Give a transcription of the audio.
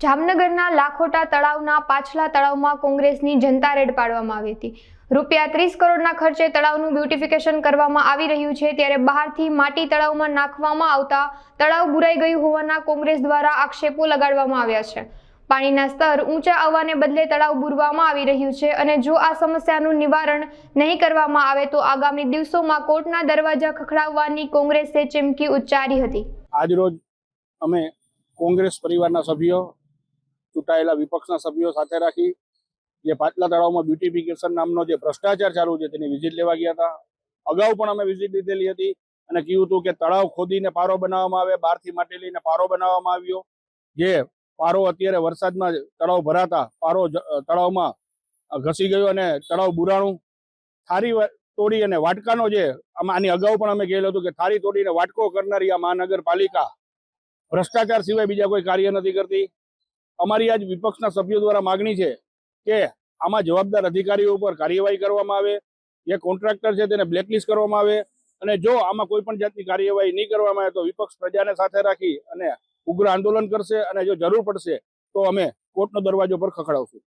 જામનગરના લાખોટા તળાવના પાછલા તળાવમાં કોંગ્રેસની જનતા રેડ પાડવામાં આવી હતી। ₹30 કરોડના ખર્ચે તળાવનું બ્યુટિફિકેશન કરવામાં આવી રહ્યું છે, ત્યારે બહારથી માટી તળાવમાં નાખવામાં આવતા તળાવ બુરાઈ ગયું હોવાના કોંગ્રેસ દ્વારા આક્ષેપો લગાડવામાં આવ્યા છે। પાણીના સ્તર ઊંચા આવવાને બદલે તળાવ બુરવામાં આવી રહ્યું છે અને જો આ સમસ્યાનું નિવારણ નહીં કરવામાં આવે તો આગામી દિવસોમાં કોર્ટના દરવાજા ખખડાવવાની કોંગ્રેસે ચીમકી ઉચ્ચારી હતી। આજરોજ અમે કોંગ્રેસ પરિવારના સભ્યો ચૂંટાયેલા વિપક્ષના સભ્યો સાથે રાખી જે પાટલા તળાવમાં બ્યુટિફિકેશન નામનો જે ભ્રષ્ટાચાર ચાલુ છે તેની વિઝિટ લેવા ગયા હતા। અગાઉ પણ અમે વિઝિટ લીધેલી હતી અને કહ્યું હતું કે તળાવ ખોદીને પારો બનાવવામાં આવે, બહારથી માટી લઈને પારો બનાવવામાં આવ્યો। જે પારો અત્યારે વરસાદમાં તળાવ ભરાતા પારો તળાવમાં ઘસી ગયો અને તળાવ બુરાણું। થાળી તોડી અને વાટકાનો જે આની અગાઉ પણ અમે કહેલું હતું કે થાળી તોડીને વાટકો કરનારી આ મહાનગરપાલિકા ભ્રષ્ટાચાર સિવાય બીજા કોઈ કાર્ય નથી કરતી। અમારી આજ વિપક્ષના સભ્યો દ્વારા માગણી છે કે આમાં જવાબદાર અધિકારીઓ ઉપર કાર્યવાહી કરવામાં આવે, જે કોન્ટ્રાક્ટર છે તેને બ્લેકલિસ્ટ કરવામાં આવે અને જો આમાં કોઈ પણ જાતની કાર્યવાહી નહીં કરવામાં આવે તો વિપક્ષ પ્રજાને સાથે રાખી અને ઉગ્ર આંદોલન કરશે અને જો જરૂર પડશે તો અમે કોર્ટનો દરવાજો પર ખખડાવશું।